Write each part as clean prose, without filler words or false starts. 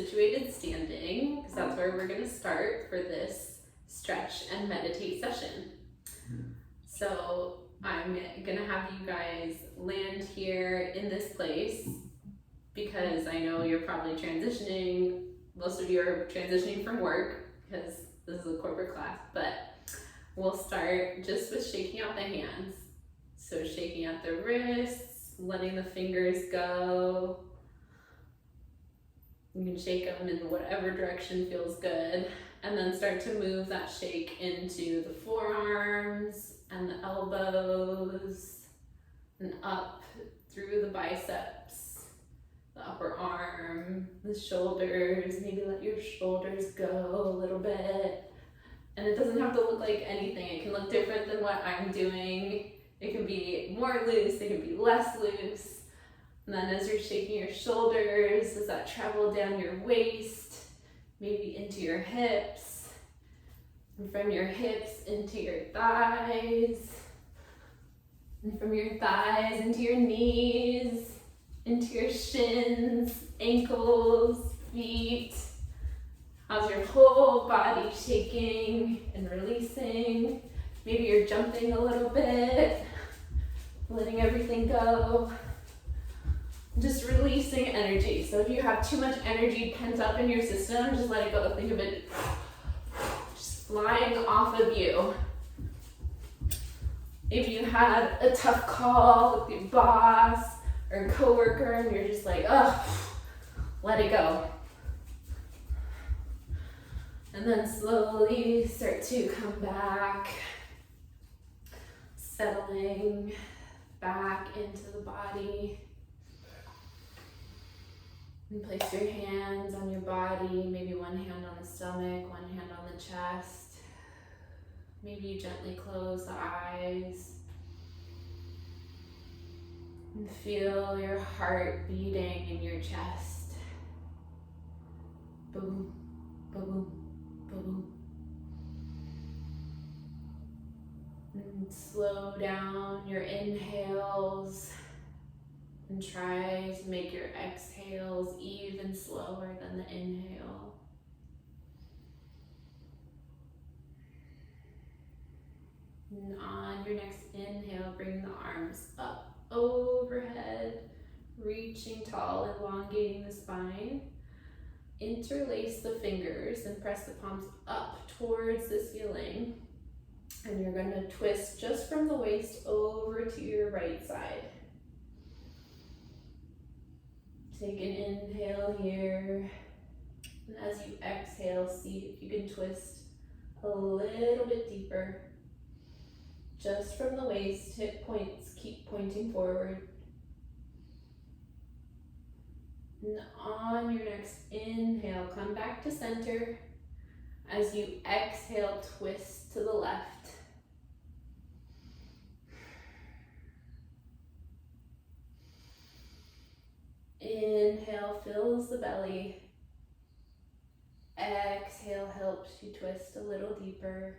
situated standing, because that's where we're going to start for this stretch and meditate session. So I'm going to have you guys land here in this place, because I know you're probably transitioning. Most of you are transitioning from work, because this is a corporate class, but we'll start just with shaking out the hands. So shaking out the wrists, letting the fingers go. You can shake them in whatever direction feels good. And then start to move that shake into the forearms and the elbows and up through the biceps, the upper arm, the shoulders. Maybe let your shoulders go a little bit. And it doesn't have to look like anything. It can look different than what I'm doing. It can be more loose, it can be less loose. And then as you're shaking your shoulders, does that travel down your waist, maybe into your hips, and from your hips into your thighs, and from your thighs into your knees, into your shins, ankles, feet. How's your whole body shaking and releasing? Maybe you're jumping a little bit, letting everything go. Just releasing energy. So if you have too much energy pent up in your system, just let it go. Think of it just flying off of you. If you had a tough call with your boss or coworker and you're just like, oh, let it go. And then slowly start to come back, settling back into the body. And place your hands on your body, maybe one hand on the stomach, one hand on the chest. Maybe you gently close the eyes. And feel your heart beating in your chest. Boom, boom, boom. And slow down your inhales. And try to make your exhales even slower than the inhale. And on your next inhale, bring the arms up overhead, reaching tall, elongating the spine. Interlace the fingers and press the palms up towards the ceiling. And you're going to twist just from the waist over to your right side. Take an inhale here, and as you exhale, see if you can twist a little bit deeper. Just from the waist, hip points keep pointing forward. And on your next inhale, come back to center. As you exhale, twist to the left. Inhale fills the belly. Exhale helps you twist a little deeper.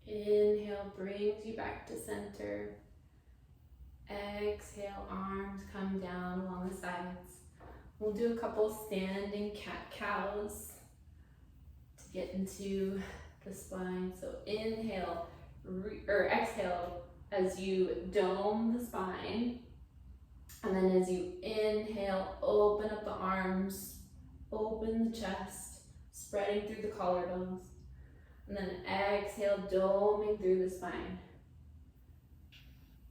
Inhale brings you back to center. Exhale, arms come down along the sides. We'll do a couple standing cat-cows to get into the spine. So inhale, or exhale as you dome the spine, and then as you inhale, open up the arms, open the chest, spreading through the collarbones, and then exhale, doming through the spine.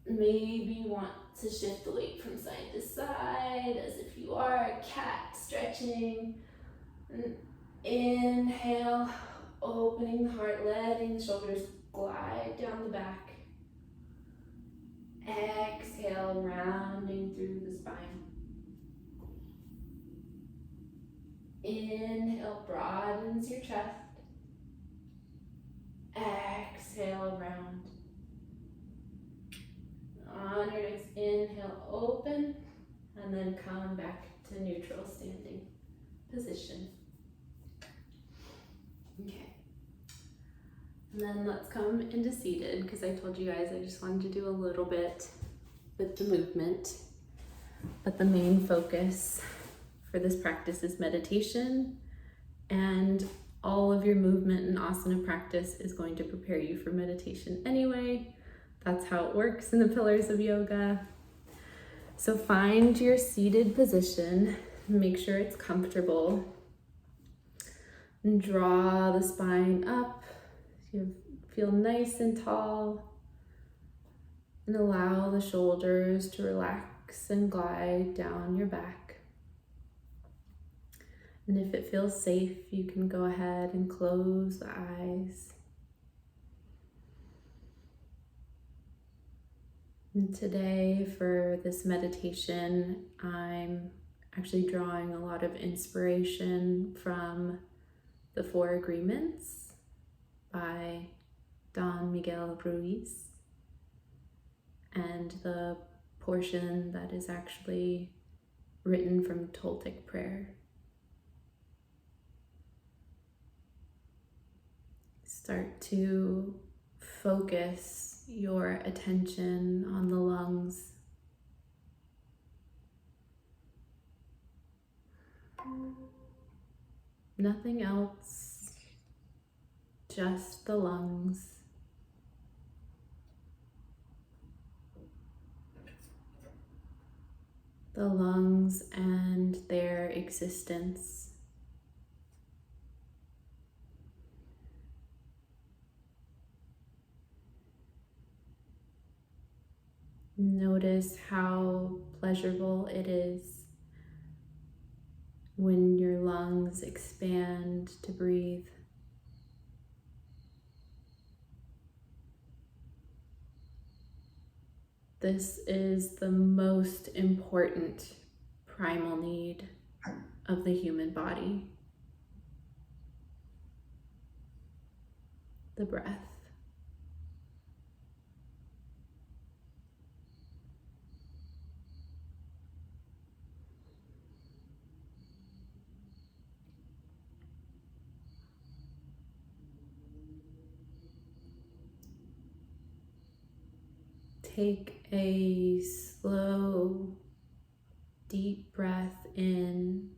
Maybe you want to shift the weight from side to side as if you are a cat, stretching. And inhale, opening the heart, letting the shoulders glide down the back. Exhale, rounding through the spine. Inhale, broadens your chest. Exhale, round. On your next inhale, open, and then come back to neutral standing position. Okay. And then let's come into seated, because I told you guys I just wanted to do a little bit with the movement. But the main focus for this practice is meditation, and all of your movement and asana practice is going to prepare you for meditation anyway. That's how it works in the pillars of yoga. So find your seated position, make sure it's comfortable, and draw the spine up. You feel nice and tall, and allow the shoulders to relax and glide down your back. And if it feels safe, you can go ahead and close the eyes. And today for this meditation, I'm actually drawing a lot of inspiration from the Four Agreements by Don Miguel Ruiz, and the portion that is actually written from Toltec Prayer. Start to focus your attention on the lungs. Nothing else, just the lungs. The lungs and their existence. Notice how pleasurable it is when your lungs expand to breathe. This is the most important primal need of the human body. The breath. Take a slow, deep breath in.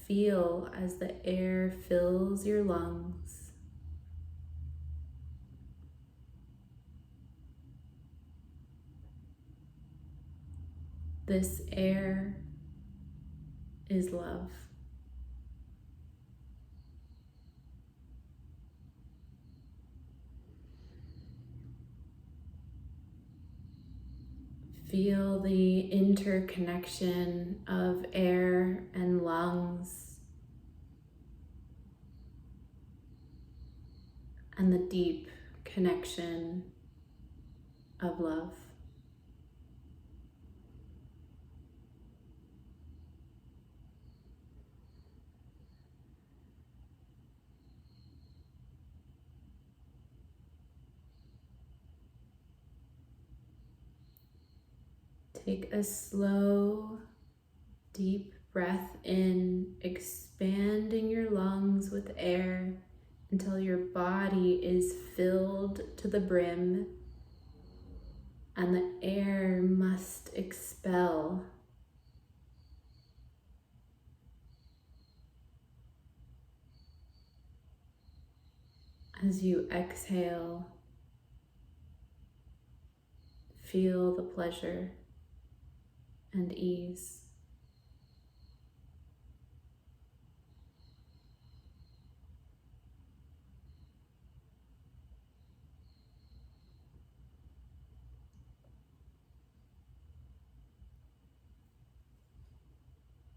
Feel as the air fills your lungs. This air is love. Feel the interconnection of air and lungs, and the deep connection of love. Take a slow, deep breath in, expanding your lungs with air until your body is filled to the brim, and the air must expel. As you exhale, feel the pleasure and ease.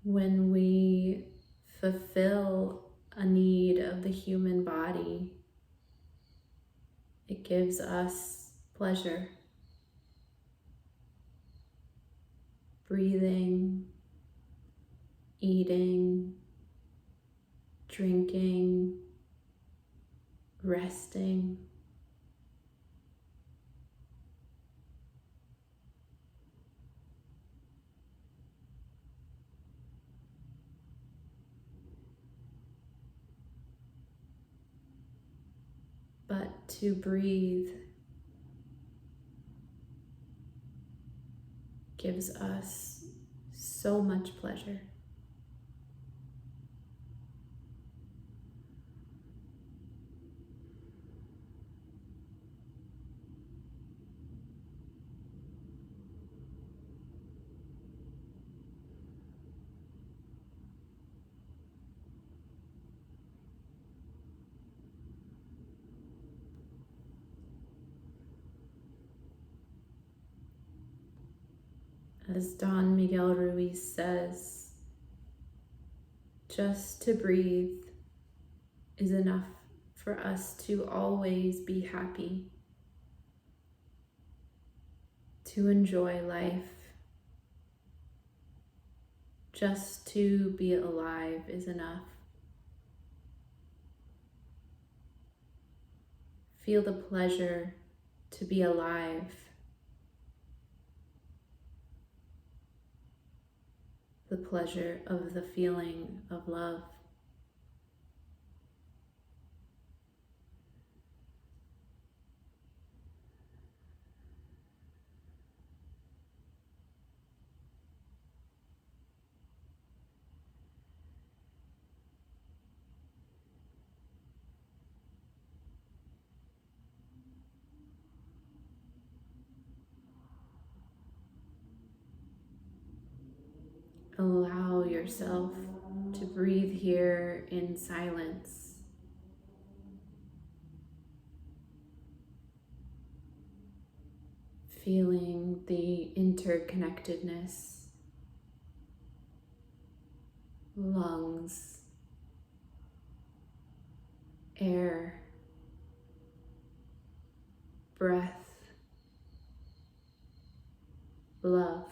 When we fulfill a need of the human body, it gives us pleasure. Breathing, eating, drinking, resting. But to breathe gives us so much pleasure. As Don Miguel Ruiz says, just to breathe is enough for us to always be happy, to enjoy life. Just to be alive is enough. Feel the pleasure to be alive. The pleasure of the feeling of love. Allow yourself to breathe here in silence. Feeling the interconnectedness, lungs, air, breath, love.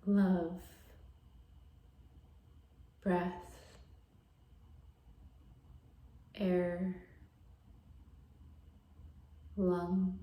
Love, breath, air, lungs.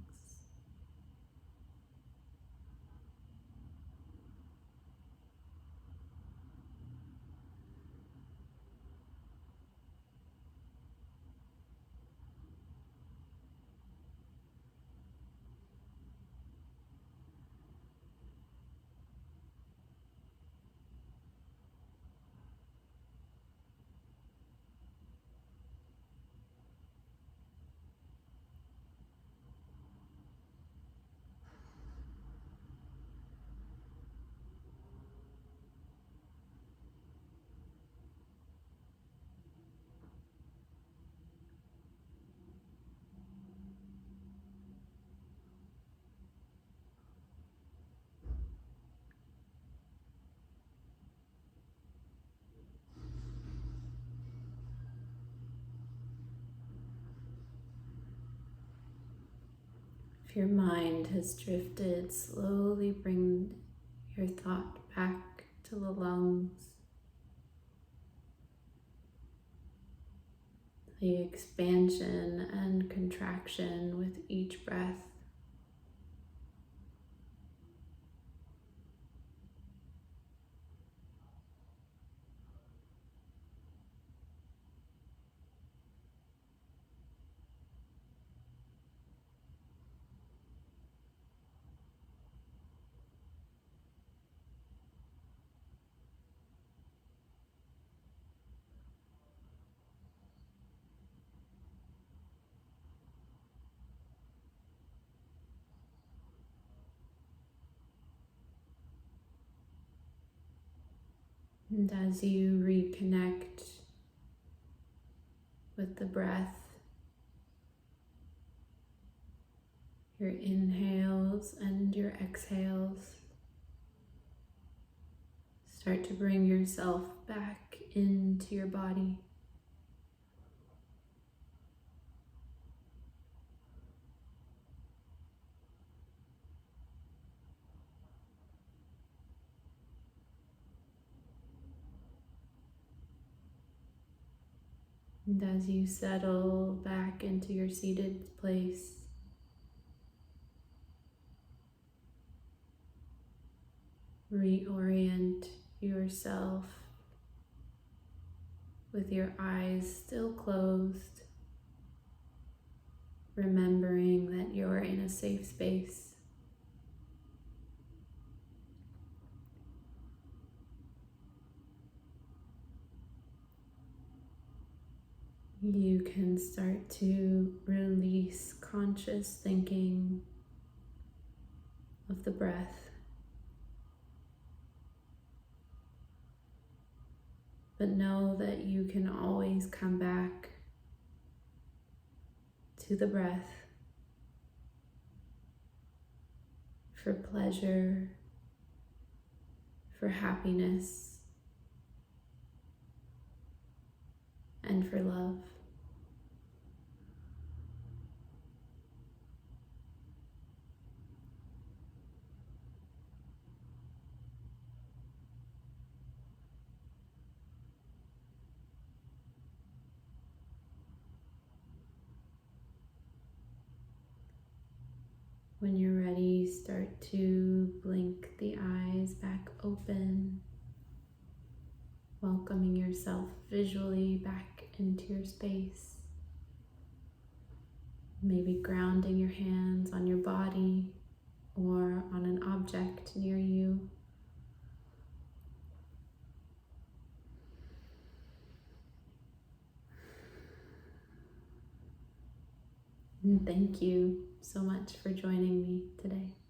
If your mind has drifted, slowly bring your thought back to the lungs. the expansion and contraction with each breath. And as you reconnect with the breath, your inhales and your exhales, start to bring yourself back into your body. And as you settle back into your seated place, reorient yourself with your eyes still closed, remembering that you're in a safe space. You can start to release conscious thinking of the breath, but know that you can always come back to the breath for pleasure, for happiness, and for love. When you're ready, start to blink the eyes back open, welcoming yourself visually back into your space. Maybe grounding your hands on your body or on an object near you. And thank you so much for joining me today.